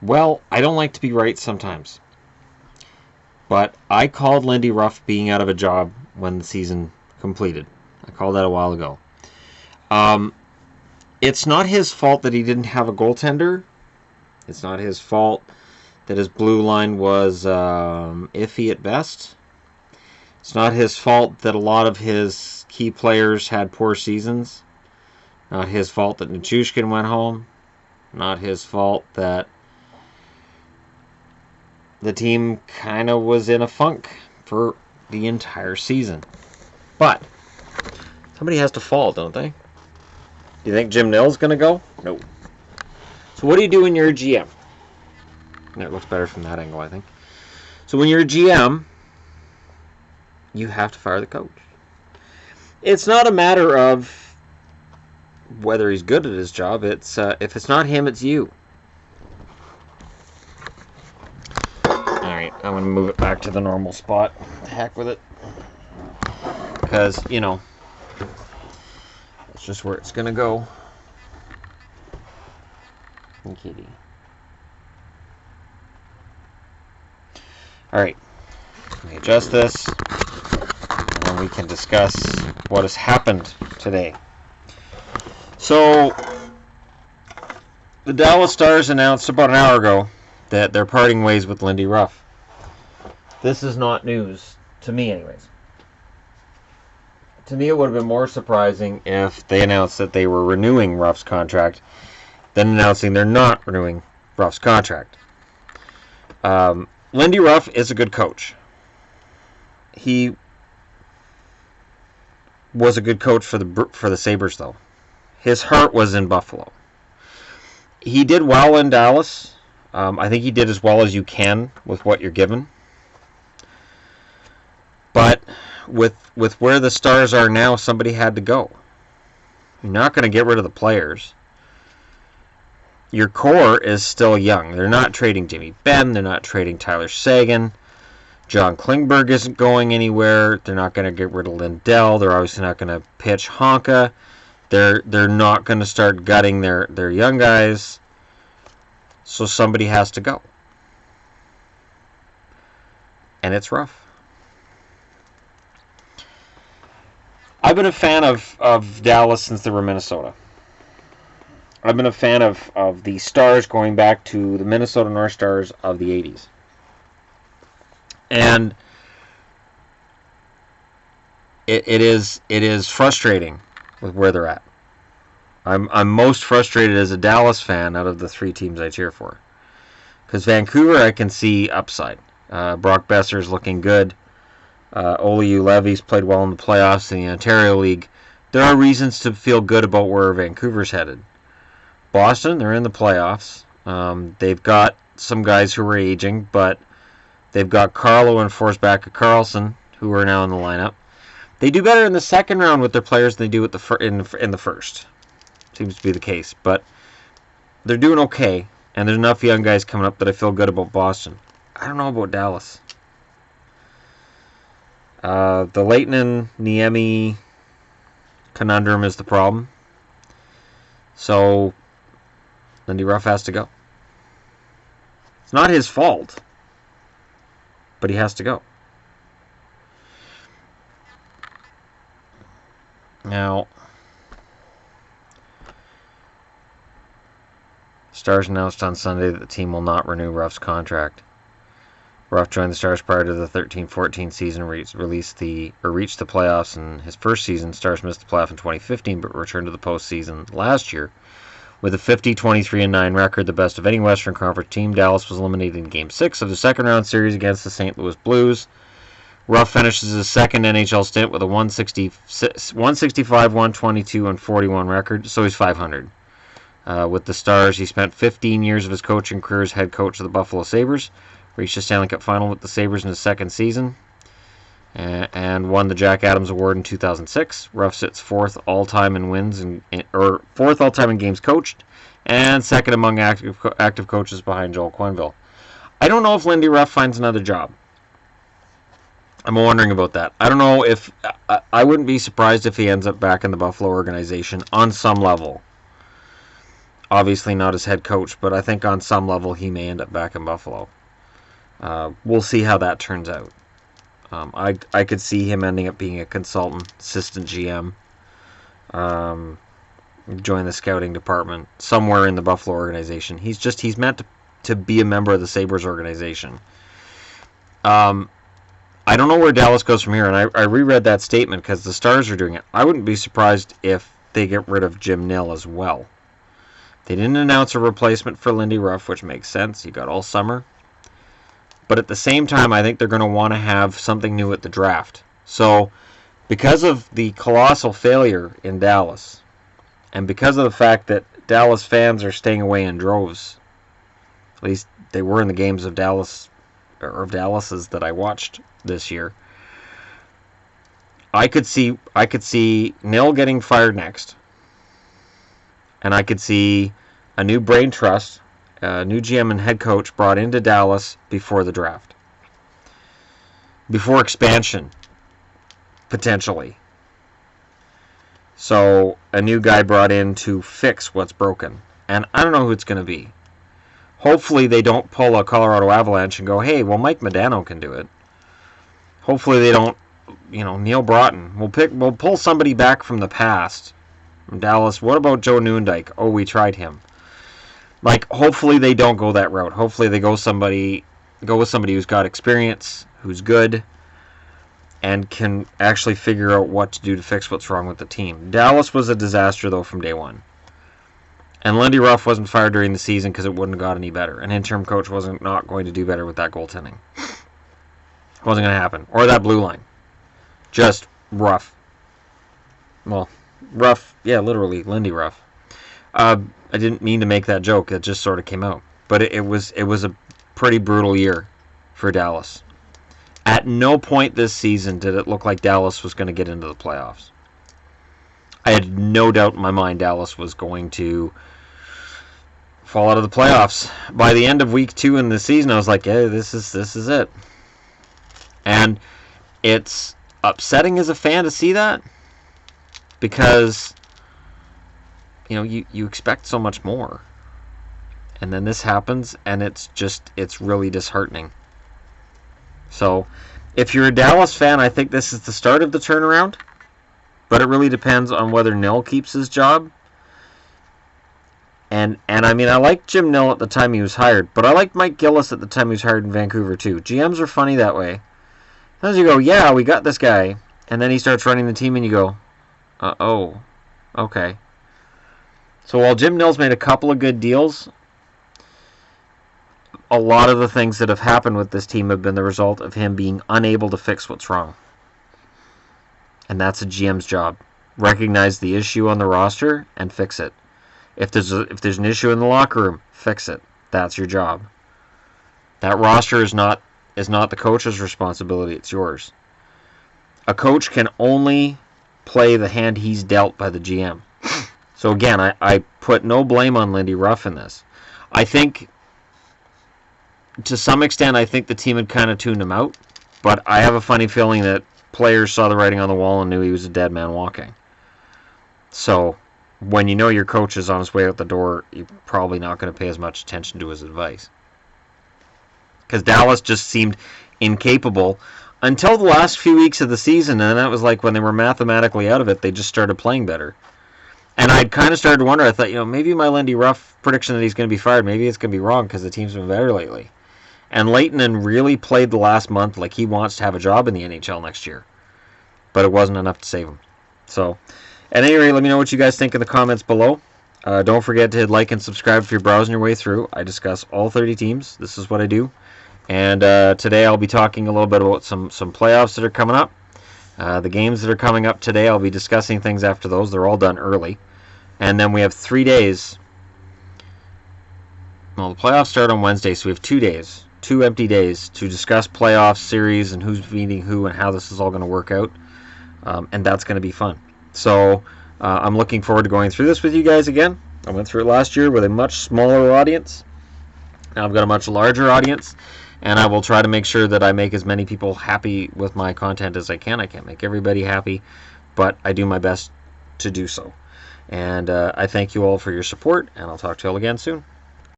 Well, I don't like to be right sometimes. But I called Lindy Ruff being out of a job when the season completed. I called that a while ago. It's not his fault that he didn't have a goaltender. It's not his fault that his blue line was iffy at best. It's not his fault that a lot of his key players had poor seasons. Not his fault that Nichushkin went home. Not his fault that the team kind of was in a funk for the entire season. But somebody has to fall, don't they? Do you think Jim Nill's going to go? No. So what do you do when you're a GM? It looks better from that angle, I think. So when you're a GM, you have to fire the coach. It's not a matter of whether he's good at his job. It's if it's not him, it's you. Alright, I'm going to move it back to the normal spot. Heck with it. Because, you know, that's just where it's going to go. And kitty. Alright, let me adjust this, and then we can discuss what has happened today. So, the Dallas Stars announced about an hour ago that they're parting ways with Lindy Ruff. This is not news, to me anyways. To me, it would have been more surprising if they announced that they were renewing Ruff's contract than announcing they're not renewing Ruff's contract. Lindy Ruff is a good coach. He was a good coach for the Sabres, though. His heart was in Buffalo. He did well in Dallas. I think he did as well as you can with what you're given. But with where the Stars are now, somebody had to go. You're not going to get rid of the players. Your core is still young. They're not trading Jimmy Benn. They're not trading Tyler Seguin. John Klingberg isn't going anywhere. They're not going to get rid of Lindell. They're obviously not going to pitch Honka. They're not going to start gutting their young guys. So somebody has to go. And it's Ruff. I've been a fan of Dallas since they were Minnesota. I've been a fan of the Stars going back to the Minnesota North Stars of the 80s. And it is frustrating with where they're at. I'm most frustrated as a Dallas fan out of the three teams I cheer for. Because Vancouver, I can see upside. Brock Besser's looking good. Ole Levy's played well in the playoffs in the Ontario League. There are reasons to feel good about where Vancouver's headed. Boston, they're in the playoffs. They've got some guys who are aging, but they've got Carlo and Forsback Carlson, who are now in the lineup. They do better in the second round with their players than they do in the first. Seems to be the case, but they're doing okay, and there's enough young guys coming up that I feel good about Boston. I don't know about Dallas. The Leighton Niemi conundrum is the problem. So Lindy Ruff has to go. It's not his fault, but he has to go. Now, Stars announced on Sunday that the team will not renew Ruff's contract. Ruff joined the Stars prior to the 13-14 season, reached the playoffs in his first season. Stars missed the playoff in 2015, but returned to the postseason last year. With a 50-23-9 record, the best of any Western Conference team, Dallas was eliminated in Game 6 of the second-round series against the St. Louis Blues. Ruff finishes his second NHL stint with a 165, 122, and 41 record, so he's .500. With the Stars, he spent 15 years of his coaching career as head coach of the Buffalo Sabres, reached the Stanley Cup final with the Sabres in his second season, and won the Jack Adams Award in 2006. Ruff sits fourth all-time in wins, or fourth all-time in games coached, and second among active coaches behind Joel Quenneville. I don't know if Lindy Ruff finds another job. I'm wondering about that. I don't know if... I wouldn't be surprised if he ends up back in the Buffalo organization on some level. Obviously not as head coach, but I think on some level he may end up back in Buffalo. We'll see how that turns out. I could see him ending up being a consultant, assistant GM, join the scouting department, somewhere in the Buffalo organization. He's meant to be a member of the Sabres organization. I don't know where Dallas goes from here, and I reread that statement because the Stars are doing it. I wouldn't be surprised if they get rid of Jim Nill as well. They didn't announce a replacement for Lindy Ruff, which makes sense. You got all summer. But at the same time, I think they're going to want to have something new at the draft. So, because of the colossal failure in Dallas, and because of the fact that Dallas fans are staying away in droves, at least they were in the games of Dallas, or of Dallas's that I watched this year, I could see Nill getting fired next, and I could see a new brain trust, a new GM and head coach brought into Dallas before the draft, before expansion, potentially. So a new guy brought in to fix what's broken, and I don't know who it's going to be. Hopefully they don't pull a Colorado Avalanche and go, hey, well, Mike Modano can do it. Hopefully they don't, Neil Broughton. We'll pull somebody back from the past from Dallas. What about Joe Newendike? Oh, we tried him. Hopefully they don't go that route. Hopefully they go with somebody who's got experience, who's good, and can actually figure out what to do to fix what's wrong with the team. Dallas was a disaster, though, from day one. And Lindy Ruff wasn't fired during the season because it wouldn't have got any better. An interim coach wasn't not going to do better with that goaltending. Wasn't going to happen. Or that blue line. Just rough. Well, rough. Yeah, literally, Lindy Ruff. I didn't mean to make that joke. It just sort of came out. But it was a pretty brutal year for Dallas. At no point this season did it look like Dallas was going to get into the playoffs. I had no doubt in my mind Dallas was going to fall out of the playoffs. By the end of week 2 in the season, I was like, "Hey, this is it." And it's upsetting as a fan to see that, because you expect so much more, and then this happens, and it's really disheartening. So, if you're a Dallas fan, I think this is the start of the turnaround, but it really depends on whether Nill keeps his job. And I mean, I liked Jim Nill at the time he was hired, but I liked Mike Gillis at the time he was hired in Vancouver too. GMs are funny that way. Sometimes you go, yeah, we got this guy, and then he starts running the team, and you go, oh, okay. So while Jim Nill's made a couple of good deals, a lot of the things that have happened with this team have been the result of him being unable to fix what's wrong. And that's a GM's job. Recognize the issue on the roster and fix it. If there's an issue in the locker room, fix it. That's your job. That roster is not the coach's responsibility, it's yours. A coach can only play the hand he's dealt by the GM. So again, I put no blame on Lindy Ruff in this. I think, to some extent, I think the team had kind of tuned him out, but I have a funny feeling that players saw the writing on the wall and knew he was a dead man walking. So, when you know your coach is on his way out the door, you're probably not going to pay as much attention to his advice. Because Dallas just seemed incapable until the last few weeks of the season, and that was like when they were mathematically out of it, they just started playing better. And I kind of started to wonder, I thought, maybe my Lindy Ruff prediction that he's going to be fired, maybe it's going to be wrong because the team's been better lately. And Lehtinen really played the last month like he wants to have a job in the NHL next year. But it wasn't enough to save him. So, at any rate, let me know what you guys think in the comments below. Don't forget to hit like and subscribe if you're browsing your way through. I discuss all 30 teams. This is what I do. And today I'll be talking a little bit about some playoffs that are coming up. The games that are coming up today, I'll be discussing things after those. They're all done early. And then we have 3 days. Well, the playoffs start on Wednesday, so we have 2 days. 2 empty days to discuss playoff series and who's meeting who and how this is all going to work out. And that's going to be fun. So I'm looking forward to going through this with you guys again. I went through it last year with a much smaller audience. Now I've got a much larger audience. And I will try to make sure that I make as many people happy with my content as I can. I can't make everybody happy, but I do my best to do so. And I thank you all for your support, and I'll talk to you all again soon.